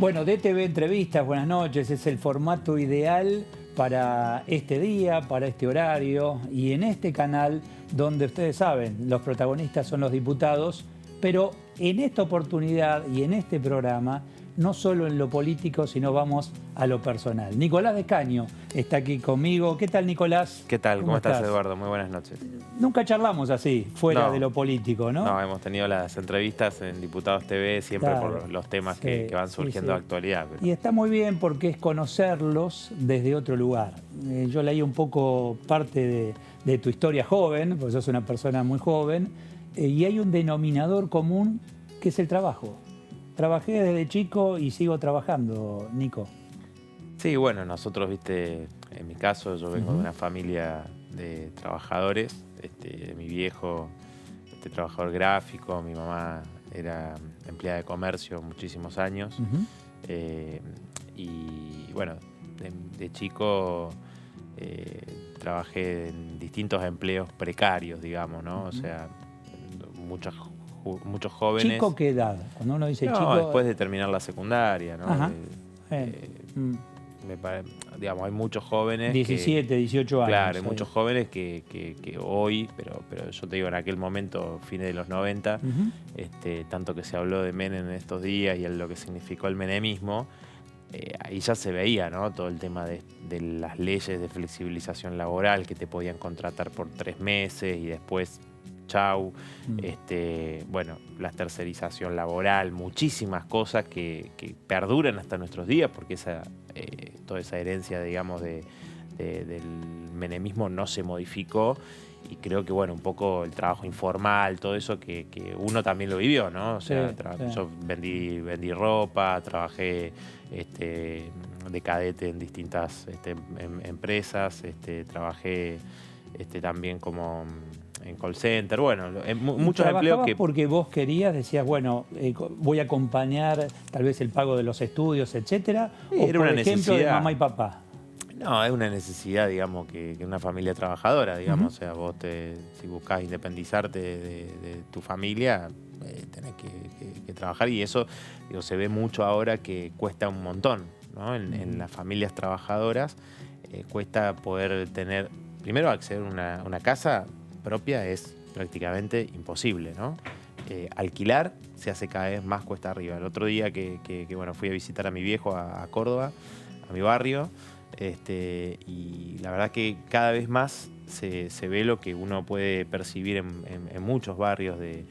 Bueno, DTV Entrevistas, buenas noches, es el formato ideal para este día, para este horario y en este canal donde ustedes saben, los protagonistas son los diputados, pero en esta oportunidad y en este programa, no solo en lo político, sino vamos a lo personal. Nicolás Descaño está aquí conmigo. ¿Qué tal, Nicolás? ¿Qué tal? ¿Cómo estás, Eduardo? Muy buenas noches. Nunca charlamos así, fuera de lo político, ¿no? No, hemos tenido las entrevistas en Diputados TV siempre por los temas que van surgiendo de actualidad. Pero... Y está muy bien porque es conocerlos desde otro lugar. Yo leí un poco parte de tu historia joven, porque sos una persona muy joven, y hay un denominador común que es el trabajo. Trabajé desde chico y sigo trabajando, Nico. Sí, bueno, nosotros, viste, en mi caso, yo vengo de una familia de trabajadores. Mi viejo, trabajador gráfico, mi mamá era empleada de comercio muchísimos años. Y bueno, de chico trabajé en distintos empleos precarios, digamos, ¿no? O sea, muchos jóvenes. ¿Chico qué edad? Cuando uno dice no, chico... después de terminar la secundaria, ¿no? Digamos, hay muchos jóvenes 17, 18 años. Claro, hay muchos jóvenes que hoy, pero yo te digo, en aquel momento, fines de los 90, tanto que se habló de Menem en estos días y en lo que significó el menemismo, ahí ya se veía, ¿no? Todo el tema de las leyes de flexibilización laboral, que te podían contratar por 3 meses y después... chau, bueno, la tercerización laboral, muchísimas cosas que perduran hasta nuestros días, porque toda esa herencia, digamos, del menemismo no se modificó, y creo que, bueno, un poco el trabajo informal, todo eso que uno también lo vivió, ¿no? O sea, yo vendí ropa, trabajé de cadete en distintas empresas, trabajé también como... en call center, bueno, muchos empleos que... porque vos querías, decías, bueno, voy a acompañar tal vez el pago de los estudios, etcétera, o era por una ejemplo de necesidad. mamá y papá. No, es una necesidad, digamos, que una familia trabajadora, digamos, o sea, vos si buscás independizarte de tu familia, tenés que trabajar, y eso, digo, se ve mucho ahora que cuesta un montón, ¿no? En las familias trabajadoras cuesta poder tener, primero acceder a una casa propia es prácticamente imposible, ¿no? Alquilar se hace cada vez más cuesta arriba. El otro día bueno, fui a visitar a mi viejo a Córdoba, a mi barrio, y la verdad que cada vez más se ve lo que uno puede percibir en muchos barrios de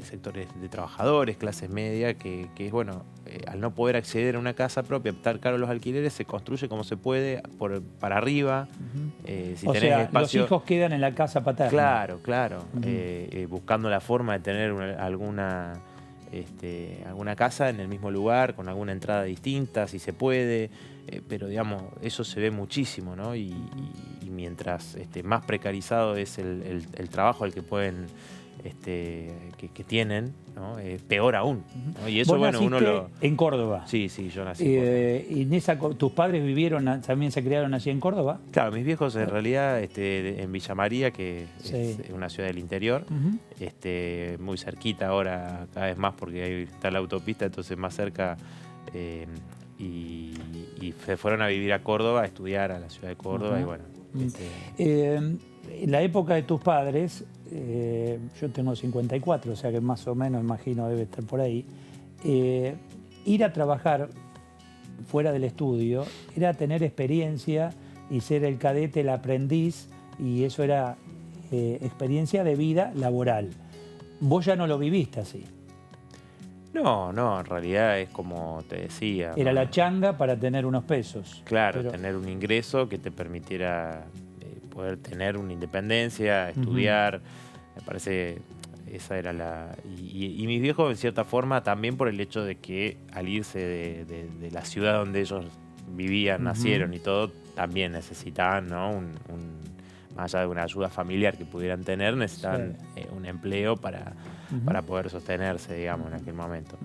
sectores de trabajadores, clases medias, que es, bueno, al no poder acceder a una casa propia, estar caros los alquileres, se construye como se puede para arriba. Si o tenés sea, espacio, los hijos quedan en la casa paterna. Claro, claro. Buscando la forma de tener alguna casa en el mismo lugar, con alguna entrada distinta, si se puede. Pero, digamos, eso se ve muchísimo, ¿no? Y mientras más precarizado es el trabajo al que pueden... que tienen, ¿no? Peor aún, ¿no? Y eso, ¿Vos bueno, naciste en Córdoba? Sí, yo nací en Córdoba. ¿Y tus padres también se criaron allí en Córdoba? Claro, mis viejos en realidad en Villa María, que es una ciudad del interior, muy cerquita ahora, cada vez más porque ahí está la autopista, entonces más cerca, y se fueron a vivir a Córdoba, a estudiar a la ciudad de Córdoba, y bueno. En la época de tus padres, yo tengo 54, o sea que más o menos, imagino, debe estar por ahí, ir a trabajar fuera del estudio era tener experiencia y ser el cadete, el aprendiz, y eso era experiencia de vida laboral. Vos ya no lo viviste así. No, en realidad es como te decía. Era la changa para tener unos pesos. Claro, tener un ingreso que te permitiera poder tener una independencia, estudiar. Me parece esa era la... Y mis viejos, en cierta forma, también por el hecho de que al irse de la ciudad donde ellos vivían, nacieron y todo, también necesitaban, ¿no? Más allá de una ayuda familiar que pudieran tener, necesitaban un empleo para poder sostenerse, digamos, en aquel momento.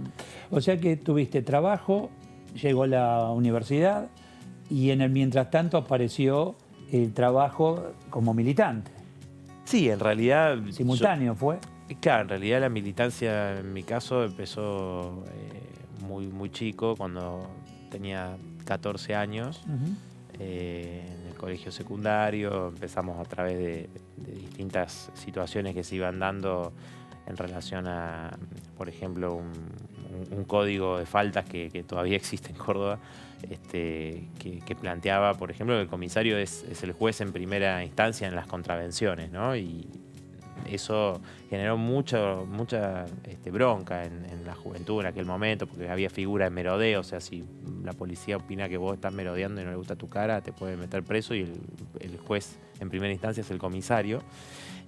O sea que tuviste trabajo, llegó la universidad y en el mientras tanto apareció el trabajo como militante. Sí, en realidad... ¿Simultáneo fue? Claro, en realidad la militancia en mi caso empezó muy chico, cuando tenía 14 años, en el colegio secundario. Empezamos a través de distintas situaciones que se iban dando en relación a, por ejemplo, un código de faltas que todavía existe en Córdoba, que planteaba, por ejemplo, que el comisario es el juez en primera instancia en las contravenciones, ¿no? Y eso generó mucha bronca en la juventud en aquel momento, porque había figura de merodeo. O sea, si la policía opina que vos estás merodeando y no le gusta tu cara, te puede meter preso, y el juez en primera instancia es el comisario.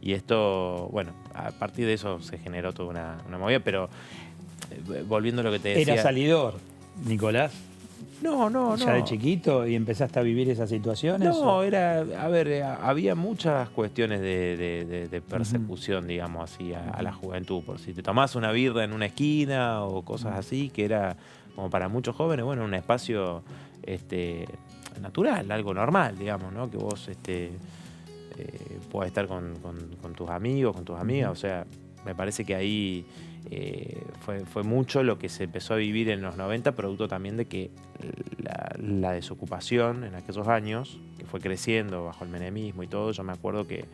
Y esto, bueno, a partir de eso se generó toda una movida, pero volviendo a lo que te decía... ¿Era salidor, Nicolás? No. ¿Ya de chiquito y empezaste a vivir esas situaciones? No, a ver, había muchas cuestiones de persecución, digamos así, a la juventud. Por si te tomás una birra en una esquina o cosas así, que era como para muchos jóvenes, bueno, un espacio natural, algo normal, digamos, ¿no? Que vos puedas estar con tus amigos, con tus amigas. O sea, me parece que ahí fue mucho lo que se empezó a vivir en los 90, producto también de que la desocupación en aquellos años, que fue creciendo bajo el menemismo y todo. Yo me acuerdo que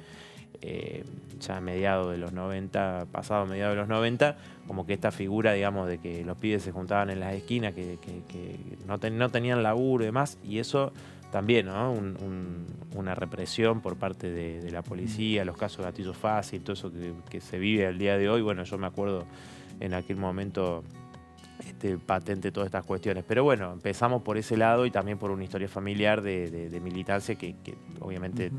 ya a mediados de los 90, pasado mediados de los 90, como que esta figura, digamos, de que los pibes se juntaban en las esquinas, que no tenían laburo y demás, y eso también, ¿no? Una represión por parte de la policía, los casos de gatillo fácil, todo eso que se vive al día de hoy. Bueno, yo me acuerdo en aquel momento patente todas estas cuestiones. Pero bueno, empezamos por ese lado y también por una historia familiar de militancia que obviamente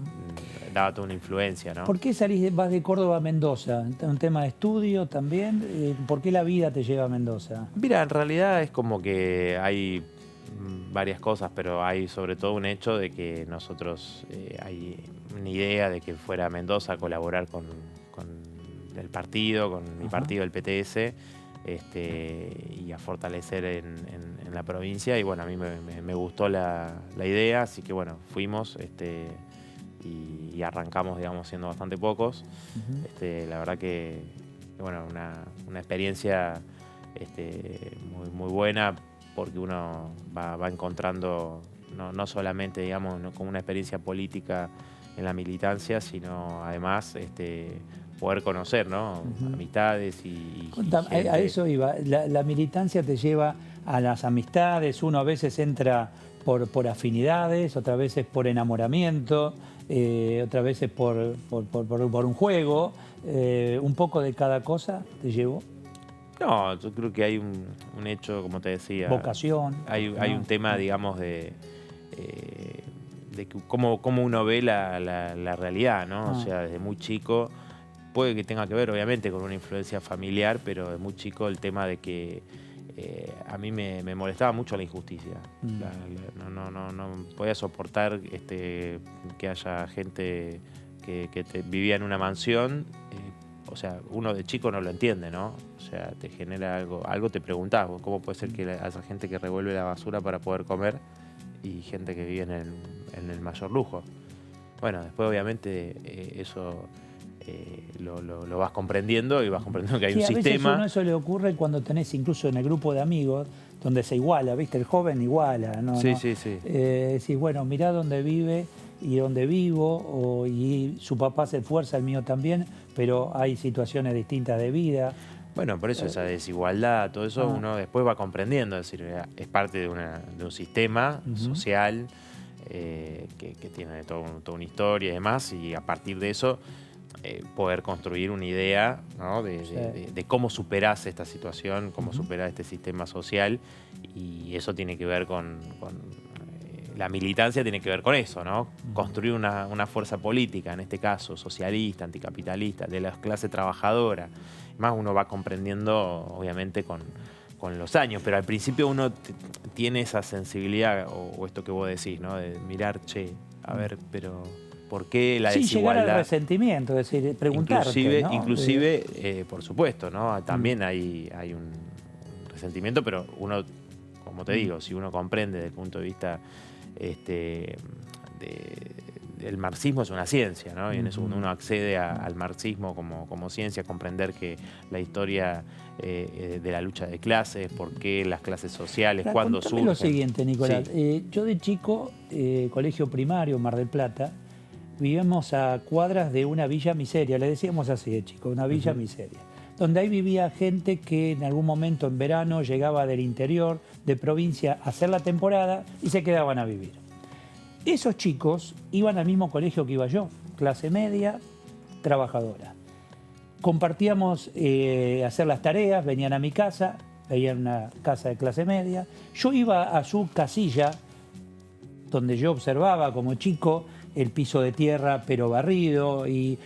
daba toda una influencia, ¿no? ¿Por qué vas de Córdoba a Mendoza? ¿Un tema de estudio también? ¿Por qué la vida te lleva a Mendoza? Mira, en realidad es como que hay varias cosas, pero hay sobre todo un hecho de que nosotros hay una idea de que fuera a Mendoza a colaborar con el partido, con mi partido, el PTS, y a fortalecer en la provincia. Y bueno, a mí me gustó la idea, así que bueno, fuimos y arrancamos, digamos, siendo bastante pocos. La verdad que bueno, una experiencia muy buena, porque uno va encontrando no solamente, digamos, como una experiencia política en la militancia, sino además poder conocer, ¿no? Amistades y gente. A eso iba. La militancia te lleva a las amistades. Uno a veces entra por afinidades, otras veces por enamoramiento, otras veces por un juego. Un poco de cada cosa te llevó. No, yo creo que hay un hecho, como te decía. Vocación. Hay un tema, digamos, de cómo uno ve la realidad, ¿no? O sea, desde muy chico, puede que tenga que ver, obviamente, con una influencia familiar, pero desde muy chico el tema de que a mí me molestaba mucho la injusticia. No podía soportar que haya gente que vivía en una mansión. O sea, uno de chico no lo entiende, ¿no? O sea, te genera algo te preguntás, ¿cómo puede ser que haya gente que revuelve la basura para poder comer y gente que vive en el mayor lujo? Bueno, después obviamente eso lo vas comprendiendo, y vas comprendiendo que hay un sistema. A veces eso le ocurre cuando tenés, incluso en el grupo de amigos, donde se iguala, ¿viste? El joven iguala, ¿no? Sí. Decís, bueno, mirá dónde vive y dónde vivo, y su papá se esfuerza, el mío también, pero hay situaciones distintas de vida. Bueno, por eso esa desigualdad, todo eso uno después va comprendiendo, es decir, es parte de un sistema social que tiene toda una historia y demás, y a partir de eso poder construir una idea, ¿no? de cómo superás esta situación, cómo superás este sistema social, y eso tiene que ver con la militancia, tiene que ver con eso, ¿no? Construir una fuerza política, en este caso socialista, anticapitalista, de la clase trabajadora. Más uno va comprendiendo, obviamente, con los años, pero al principio uno tiene esa sensibilidad, o esto que vos decís, ¿no? De mirar, a ver, pero ¿por qué la desigualdad? Llegar al resentimiento, es decir, preguntarte, ¿no? Inclusive, por supuesto, ¿no? También hay un resentimiento, pero uno, como te digo, si uno comprende desde el punto de vista el marxismo es una ciencia, ¿no? Y en eso uno accede al marxismo como ciencia, comprender que la historia de la lucha de clases, por qué las clases sociales, cuándo surgen. Lo siguiente, Nicolás. Sí. Yo de chico, colegio primario, Mar del Plata, vivíamos a cuadras de una villa miseria, le decíamos así de chico, una villa miseria, donde ahí vivía gente que en algún momento en verano llegaba del interior, de provincia, a hacer la temporada y se quedaban a vivir. Esos chicos iban al mismo colegio que iba yo, clase media, trabajadora. Compartíamos hacer las tareas, venían a mi casa, veían una casa de clase media. Yo iba a su casilla, donde yo observaba como chico el piso de tierra pero barrido, y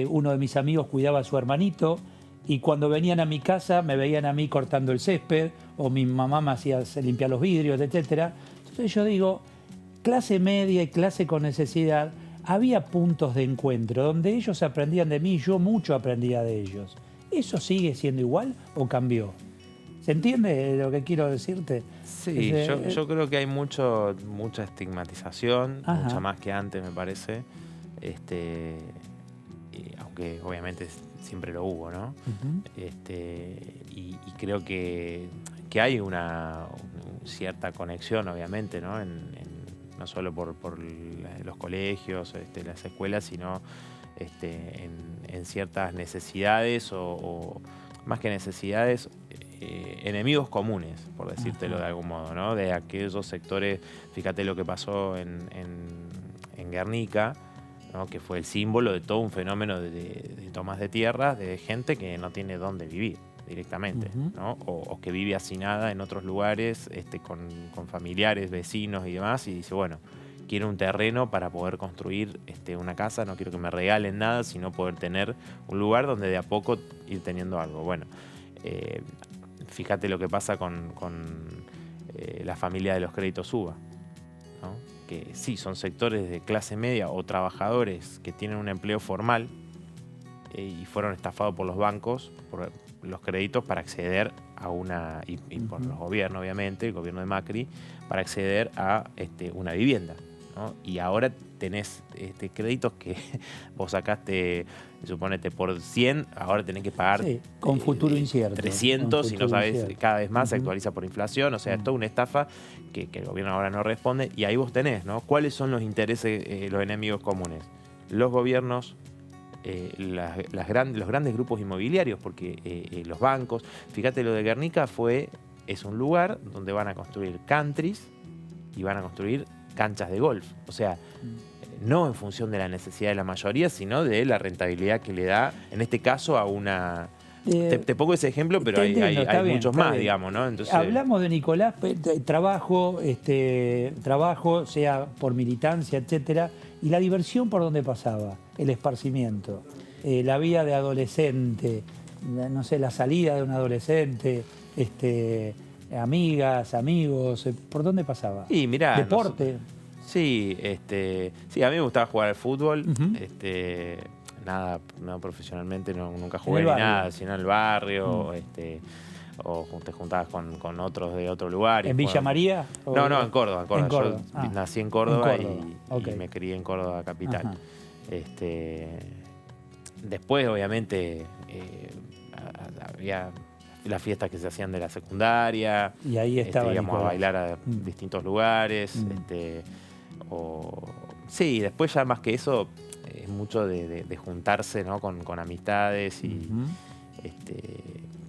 uno de mis amigos cuidaba a su hermanito, y cuando venían a mi casa me veían a mí cortando el césped, o mi mamá me hacía limpiar los vidrios, etc. Entonces yo digo, clase media y clase con necesidad, había puntos de encuentro donde ellos aprendían de mí y yo mucho aprendía de ellos. ¿Eso sigue siendo igual o cambió? ¿Se entiende lo que quiero decirte? Sí, yo creo que hay mucha estigmatización, mucha más que antes, me parece. Aunque obviamente siempre lo hubo, ¿no? Y creo que hay una cierta conexión, obviamente, ¿no? No solo por los colegios, las escuelas, sino en ciertas necesidades o más que necesidades, enemigos comunes, por decírtelo de algún modo, ¿no? De aquellos sectores, fíjate lo que pasó en Guernica, ¿no? Que fue el símbolo de todo un fenómeno de tomas de tierras de gente que no tiene dónde vivir directamente, ¿no? O que vive hacinada en otros lugares con familiares, vecinos y demás, y dice, bueno, quiero un terreno para poder construir una casa, no quiero que me regalen nada, sino poder tener un lugar donde de a poco ir teniendo algo. Bueno, fíjate lo que pasa con la familia de los créditos UBA, ¿no? Que sí, son sectores de clase media o trabajadores que tienen un empleo formal y fueron estafados por los bancos, por los créditos para acceder a y por los gobiernos, obviamente, el gobierno de Macri, para acceder a una vivienda, ¿no? Y ahora tenés créditos que vos sacaste, suponete, por 100, ahora tenés que pagar con futuro incierto, 300, y no sabés, cada vez más se actualiza por inflación, o sea, es toda una estafa que el gobierno ahora no responde, y ahí vos tenés, ¿no? ¿Cuáles son los intereses, los enemigos comunes? Los gobiernos, los grandes grupos inmobiliarios, porque los bancos, fíjate, lo de Guernica es un lugar donde van a construir countries y van a construir canchas de golf, o sea, no en función de la necesidad de la mayoría, sino de la rentabilidad que le da, en este caso, a una... Te pongo ese ejemplo, pero hay muchos más, digamos, ¿no? Entonces, hablamos de Nicolás, trabajo, sea por militancia, etcétera, y la diversión por donde pasaba, el esparcimiento, la vida de adolescente, no sé, la salida de un adolescente, amigas, amigos, ¿por dónde pasaba? Y mirá, deporte. Sí, sí, a mí me gustaba jugar al fútbol, nada profesionalmente, nunca jugué ni nada, sino en el barrio, o te juntabas con otros de otro lugar. ¿En Villa María? No, en Córdoba. Yo nací en Córdoba, y me crié en Córdoba capital. Después, obviamente, había las fiestas que se hacían de la secundaria. Y ahí estaba íbamos a bailar a distintos lugares. Sí, después ya más que eso, es mucho de juntarse, ¿no? con amistades y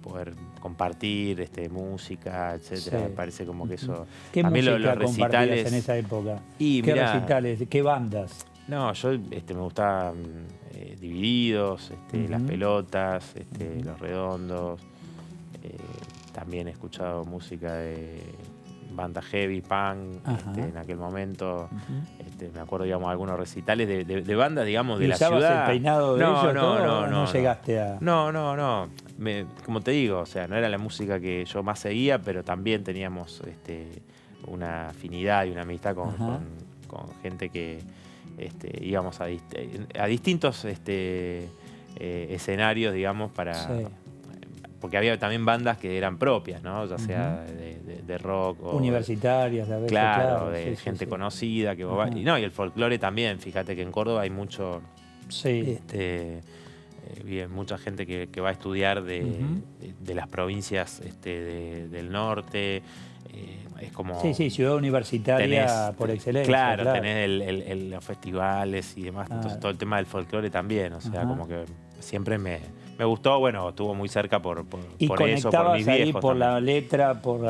poder compartir música, etcétera. Me parece como que eso... ¿Qué música los recitales en esa época? ¿Qué recitales? ¿Qué bandas? No, yo me gustaban Divididos, Las Pelotas, Los Redondos. También he escuchado música de banda heavy, punk, en aquel momento. Me acuerdo, digamos, algunos recitales de bandas, digamos, de la ciudad. ¿El peinado de ellos? No llegaste a... No. Como te digo, o sea, no era la música que yo más seguía, pero también teníamos una afinidad y una amistad con gente que íbamos a distintos escenarios, digamos, porque había también bandas que eran propias, ¿no? Ya sea de rock o universitarias, a veces, claro, de sí, gente sí. conocida que va, y el folclore también. Fíjate que en Córdoba hay mucho, mucha gente que va a estudiar de las provincias del norte. Es como... Sí, ciudad universitaria por excelencia. Claro, tenés los festivales y demás. Entonces todo el tema del folclore también. O sea, como que siempre me gustó. Bueno, estuvo muy cerca por eso, por mis ahí viejos por también. la letra, por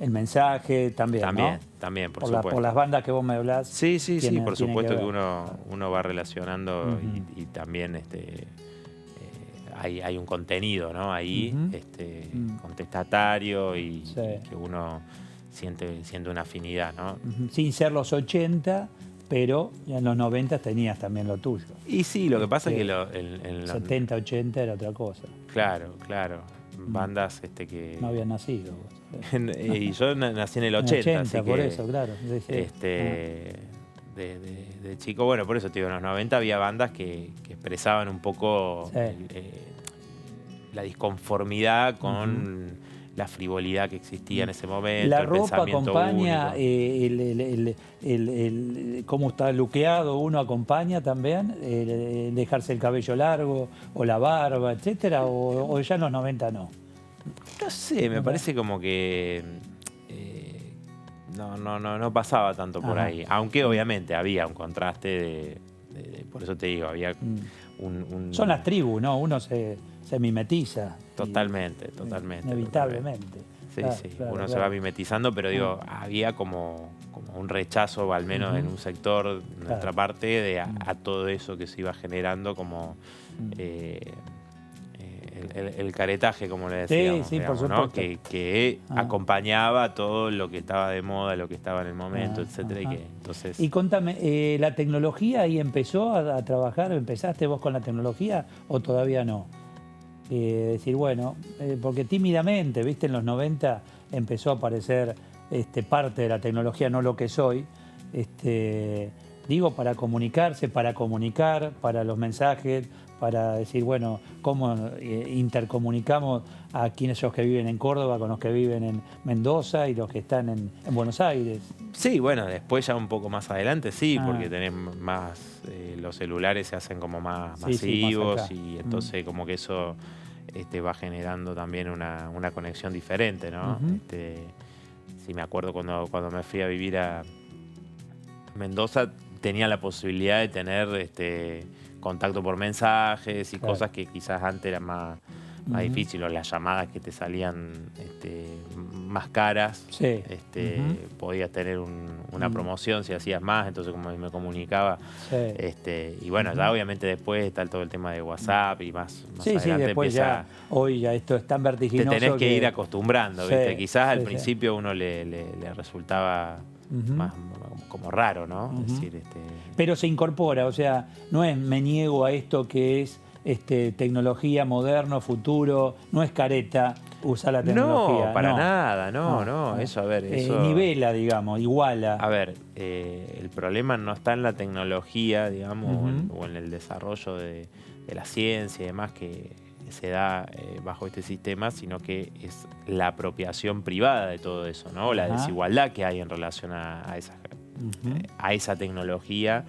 el mensaje también, ¿no? También, por supuesto. Por las bandas que vos me hablás. Sí, por supuesto que uno va relacionando y también hay un contenido, ¿no? Ahí, contestatario y que uno siente una afinidad, ¿no? Sin ser los 80, pero ya en los 90 tenías también lo tuyo. Y sí, lo que pasa es que en los 70, 80 era otra cosa. Claro. Bandas que... No habías nacido vos. Y yo nací en el 80, en el 80 así por que... eso, claro. De chico, bueno, por eso te digo, en los 90 había bandas que expresaban un poco la disconformidad con la frivolidad que existía en ese momento. La el ropa pensamiento acompaña, único. cómo está luqueado, uno acompaña también, dejarse el cabello largo o la barba, etcétera, o ya en los 90 no. No sé, me parece como que no pasaba tanto por ahí. Aunque obviamente había un contraste por eso te digo, había Son las tribus, ¿no? Uno se mimetiza. Totalmente. Inevitablemente. Sí, uno se va mimetizando, pero digo, había como un rechazo, al menos en un sector de nuestra parte, a todo eso que se iba generando como el caretaje, como le decíamos, digamos, por ¿no? supuesto. que acompañaba todo lo que estaba de moda, lo que estaba en el momento, etcétera. Entonces... Y contame, ¿la tecnología ahí empezó a trabajar? ¿Empezaste vos con la tecnología o todavía no? Decir, bueno, porque tímidamente, viste, en los 90 empezó a aparecer parte de la tecnología, no lo que soy, digo, para comunicarse, para comunicar, para los mensajes, para decir, bueno, cómo intercomunicamos a quienes que viven en Córdoba con los que viven en Mendoza y los que están en Buenos Aires. Sí, bueno, después ya un poco más adelante sí, porque tenés más, los celulares se hacen como más masivos más y entonces como que eso va generando también una conexión diferente, ¿no? Sí, me acuerdo cuando me fui a vivir a Mendoza, tenía la posibilidad de tener contacto por mensajes y cosas que quizás antes eran más difíciles, o las llamadas que te salían más caras. Podías tener una promoción si hacías más, entonces como me comunicaba. Y bueno, ya obviamente después está todo el tema de WhatsApp y más adelante después empieza... hoy ya esto es tan vertiginoso. Te tenés que ir acostumbrando, ¿viste? Quizás al principio uno le resultaba más como raro, ¿no? Es decir, Pero se incorpora, o sea, no es me niego a esto que es tecnología, moderno, futuro, no es careta usar la tecnología. No, para nada, no. Eso, a ver, eso... nivela, digamos, iguala. A ver, el problema no está en la tecnología, digamos, o en el desarrollo de la ciencia y demás que se da bajo este sistema, sino que es la apropiación privada de todo eso, ¿no? La desigualdad que hay en relación a esa tecnología,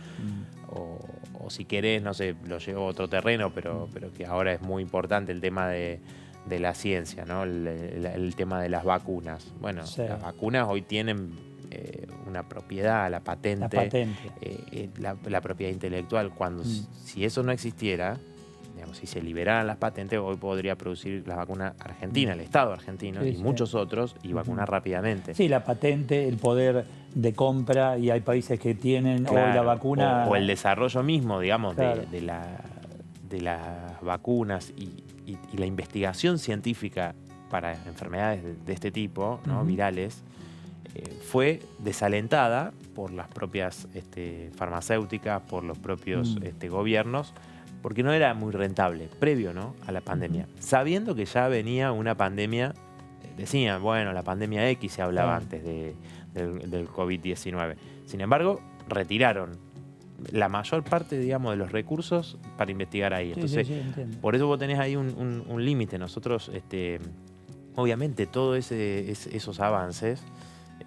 o si querés, no sé, lo llevo a otro terreno, pero que ahora es muy importante el tema de la ciencia, ¿no? El tema de las vacunas. Bueno, las vacunas hoy tienen una propiedad, la patente, la propiedad intelectual. Cuando si eso no existiera, digamos, si se liberaran las patentes, hoy podría producir las vacunas argentinas, el Estado argentino y muchos otros, y vacunar rápidamente. Sí, la patente, el poder de compra, y hay países que tienen hoy la vacuna... O el desarrollo mismo, digamos, de las vacunas y la investigación científica para enfermedades de este tipo, ¿no? Virales, fue desalentada por las propias farmacéuticas, por los propios gobiernos, porque no era muy rentable, previo, ¿no?, a la pandemia. Sabiendo que ya venía una pandemia, decían, bueno, la pandemia X se hablaba antes del COVID-19. Sin embargo, retiraron la mayor parte, digamos, de los recursos para investigar ahí. Entonces, por eso vos tenés ahí un límite. Nosotros, obviamente, todos esos avances,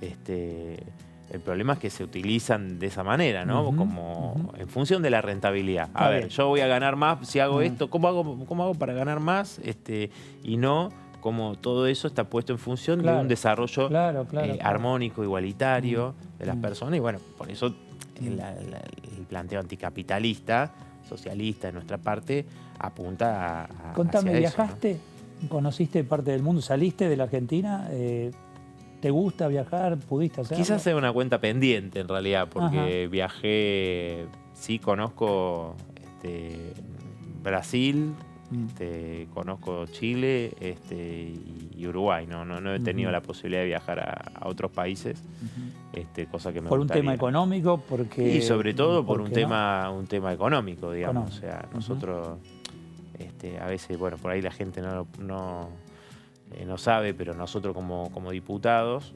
el problema es que se utilizan de esa manera, ¿no? Como en función de la rentabilidad. A ver, yo voy a ganar más si hago esto. ¿Cómo hago para ganar más? Y no como todo eso está puesto en función de un desarrollo armónico, igualitario de las personas. Y bueno, por eso el planteo anticapitalista, socialista de nuestra parte, apunta a Contame, hacia ¿viajaste? eso, ¿no? ¿Conociste parte del mundo? ¿Saliste de la Argentina? ¿Te gusta viajar? ¿Pudiste hacerlo? Quizás sea una cuenta pendiente en realidad, porque viajé, sí conozco Brasil, conozco Chile y Uruguay. No he tenido la posibilidad de viajar a otros países, cosa que me ¿Por un gustaría. tema económico? Y sobre todo por un tema económico, digamos. O sea, nosotros a veces, bueno, por ahí la gente no sabe, pero nosotros como diputados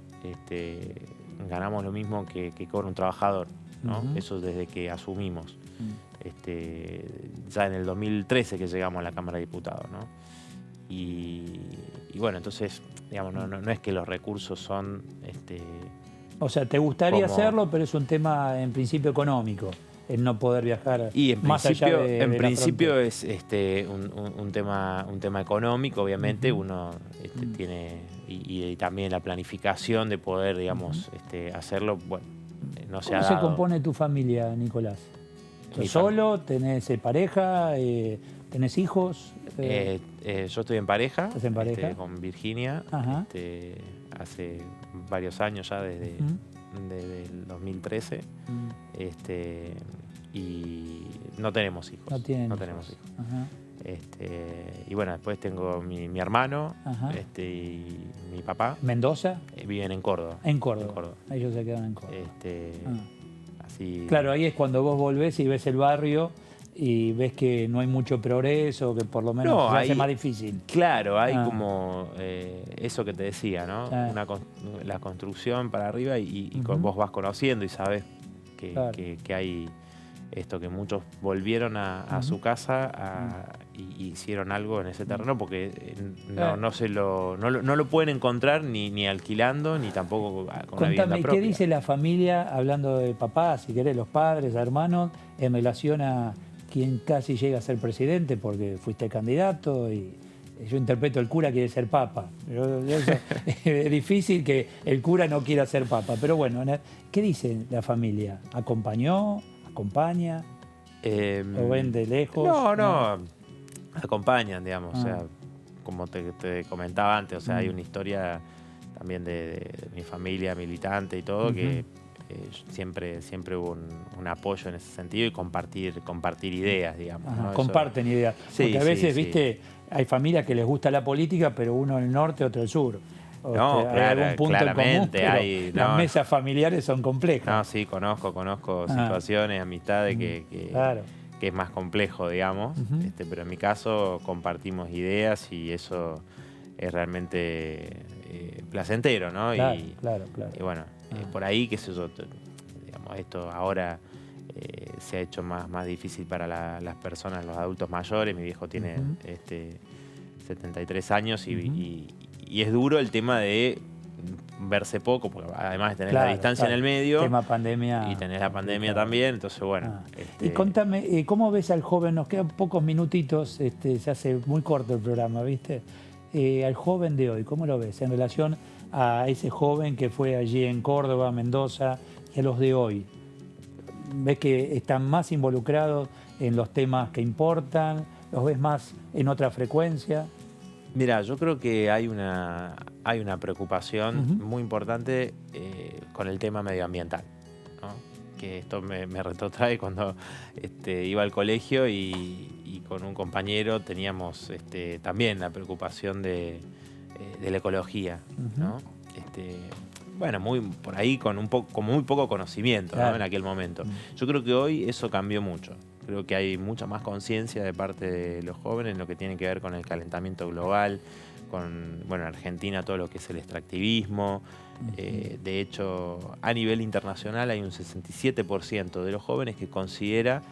ganamos lo mismo que cobra un trabajador, ¿no? Eso desde que asumimos. Ya en el 2013 que llegamos a la Cámara de Diputados, ¿no? Y bueno, entonces, digamos, no es que los recursos son... O sea, te gustaría hacerlo, pero es un tema en principio económico, el no poder viajar más allá de en la principio frontera. es un tema económico, obviamente. Uno tiene... Y también la planificación de poder, digamos, hacerlo, bueno, no se ha dado. ¿Cómo se compone tu familia, Nicolás? ¿Sos solo? ¿Tenés pareja? ¿Tenés hijos? Yo estoy en pareja. ¿Estás en pareja? Con Virginia. Hace varios años ya, desde el 2013. Y no tenemos hijos. No tenemos hijos. Y bueno, después tengo mi hermano y mi papá. ¿Mendoza? Viven en Córdoba. En Córdoba. Ellos se quedan en Córdoba. Así... Claro, ahí es cuando vos volvés y ves el barrio y ves que no hay mucho progreso, que por lo menos se hace más difícil. Claro, hay como eso que te decía, ¿no? La construcción para arriba y vos vas conociendo y sabes que hay esto, que muchos volvieron a su casa y hicieron algo en ese terreno, porque no lo pueden encontrar ni alquilando, ni tampoco con una vivienda propia. ¿Qué dice la familia, hablando de papás, si querés, los padres, hermanos, en relación a quien casi llega a ser presidente porque fuiste candidato? Y yo interpreto, el cura quiere ser papa. Es difícil que el cura no quiera ser papa, pero bueno, ¿qué dice la familia? ¿Acompañó? ¿Acompaña? ¿Lo ven de lejos? No. Acompañan, digamos. O sea, como te comentaba antes, o sea, hay una historia también de mi familia militante y todo, que siempre hubo un apoyo en ese sentido, y compartir ideas, digamos, ¿no? Comparten ideas. Porque a veces, viste, hay familias que les gusta la política, pero uno en el norte, otro en el sur. Hay algún punto en común, pero las mesas familiares son complejas. No, sí, conozco situaciones, amistades que es más complejo, digamos. Pero en mi caso compartimos ideas y eso es realmente placentero, ¿no? Claro. Y bueno, por ahí, qué sé yo, digamos, esto ahora se ha hecho más difícil para las personas, los adultos mayores. Mi viejo tiene 73 años y es duro el tema de verse poco, porque además de tener la distancia en el medio, tema pandemia, y tenés la pandemia también, entonces bueno. Y contame, ¿cómo ves al joven? Nos quedan pocos minutitos, se hace muy corto el programa, ¿viste? Al joven de hoy, ¿cómo lo ves en relación a ese joven que fue allí en Córdoba, Mendoza, y a los de hoy? ¿Ves que están más involucrados en los temas que importan? ¿Los ves más en otra frecuencia? Mira, yo creo que hay una preocupación muy importante con el tema medioambiental, ¿no? Que esto me retrotrae cuando iba al colegio y con un compañero teníamos también la preocupación de la ecología, ¿no? Bueno, por ahí con muy poco conocimiento, ¿no? En aquel momento. Yo creo que hoy eso cambió mucho. Creo que hay mucha más conciencia de parte de los jóvenes en lo que tiene que ver con el calentamiento global, bueno, en Argentina todo lo que es el extractivismo. De hecho, a nivel internacional hay un 67% de los jóvenes que considera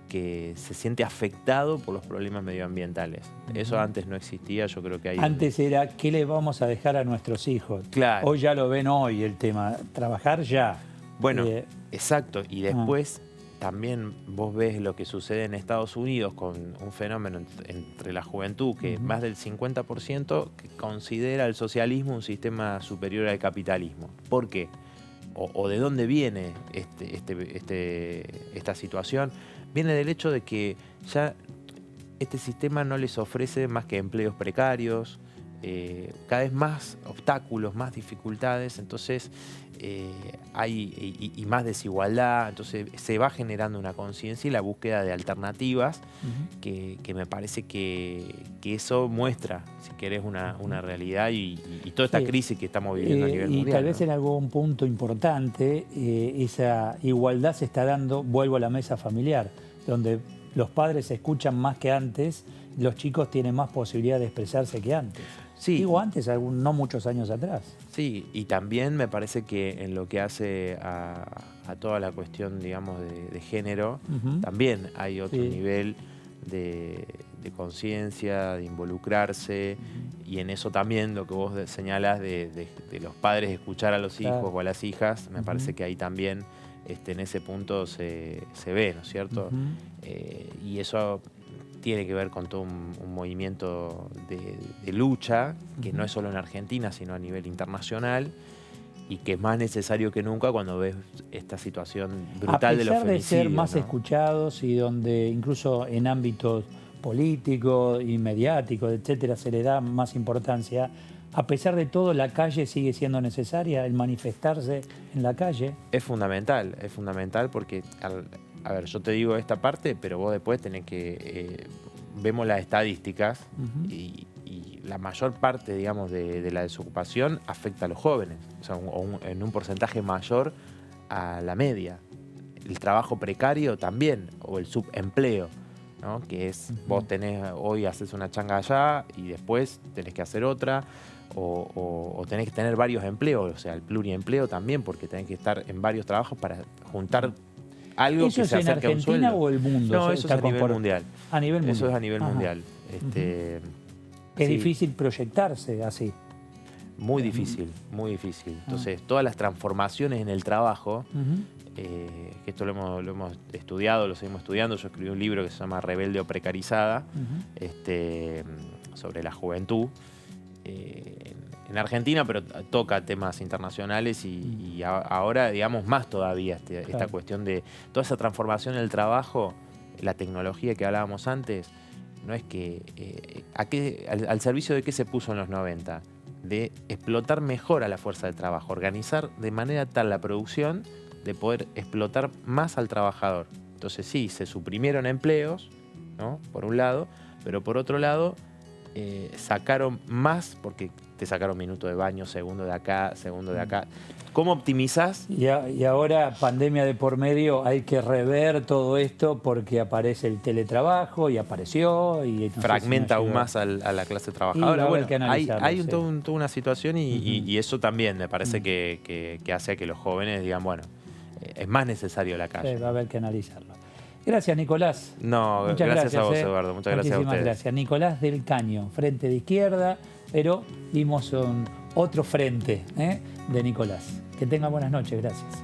que se siente afectado por los problemas medioambientales. Eso antes no existía, yo creo que hay... Antes era, ¿qué le vamos a dejar a nuestros hijos? Claro. Hoy ya lo ven hoy el tema, trabajar ya. Bueno, exacto. Y después también vos ves lo que sucede en Estados Unidos con un fenómeno entre la juventud, que más del 50% que considera el socialismo un sistema superior al capitalismo. ¿Por qué? O de dónde viene esta situación. Viene del hecho de que ya este sistema no les ofrece más que empleos precarios, cada vez más obstáculos, más dificultades, entonces hay más desigualdad, entonces se va generando una conciencia y la búsqueda de alternativas que me parece que eso muestra, si querés, una realidad y toda esta crisis que estamos viviendo a nivel mundial. Y tal vez en algún punto importante esa igualdad se está dando, vuelvo a la mesa familiar, donde los padres se escuchan más que antes, los chicos tienen más posibilidad de expresarse que antes. Sí. Digo antes, no muchos años atrás. Sí, y también me parece que en lo que hace a toda la cuestión, digamos, de género, también hay otro nivel de conciencia, de involucrarse, y en eso también lo que vos señalás de los padres escuchar a los hijos o a las hijas, me parece que ahí también en ese punto se ve, ¿no es cierto? Y eso tiene que ver con todo un movimiento de lucha, que no es solo en Argentina, sino a nivel internacional, y que es más necesario que nunca cuando ves esta situación brutal de los femicidios. A pesar de ser más escuchados y donde incluso en ámbitos políticos y mediáticos, etcétera, se le da más importancia, a pesar de todo, la calle sigue siendo necesaria, el manifestarse en la calle. Es fundamental porque... A ver, yo te digo esta parte, pero vos después tenés que... vemos las estadísticas y la mayor parte, digamos, de la desocupación afecta a los jóvenes, o sea, en un porcentaje mayor a la media. El trabajo precario también, o el subempleo, ¿no? Que es, vos tenés, hoy haces una changa allá y después tenés que hacer otra, o tenés que tener varios empleos, o sea, el pluriempleo también, porque tenés que estar en varios trabajos para juntar algo que se acerque a un sueldo. ¿Eso es en Argentina o el mundo? No, eso es a nivel mundial. A nivel mundial. Eso es a nivel mundial. Es difícil proyectarse así. Muy difícil, muy difícil. Entonces, todas las transformaciones en el trabajo, que esto lo hemos estudiado, lo seguimos estudiando. Yo escribí un libro que se llama Rebelde o Precarizada, sobre la juventud. En Argentina, pero toca temas internacionales y ahora, digamos, más todavía esta cuestión de toda esa transformación en el trabajo, la tecnología que hablábamos antes, no es que... ¿al servicio de qué se puso en los 90? De explotar mejor a la fuerza de trabajo, organizar de manera tal la producción de poder explotar más al trabajador. Entonces sí, se suprimieron empleos, ¿no? Por un lado, pero por otro lado sacaron más, porque te sacaron minuto de baño, segundo de acá, segundo de acá. ¿Cómo optimizás? Y ahora, pandemia de por medio, hay que rever todo esto porque aparece el teletrabajo y apareció. Y no fragmenta aún más a la clase trabajadora. Bueno, hay toda una situación y eso también me parece que hace a que los jóvenes digan, bueno, es más necesario la calle. Va a haber que analizarlo. Gracias, Nicolás. No, gracias a vos, Eduardo. Muchas gracias a ustedes. Muchísimas gracias. Nicolás del Caño, frente de izquierda, pero vimos otro frente de Nicolás. Que tenga buenas noches. Gracias.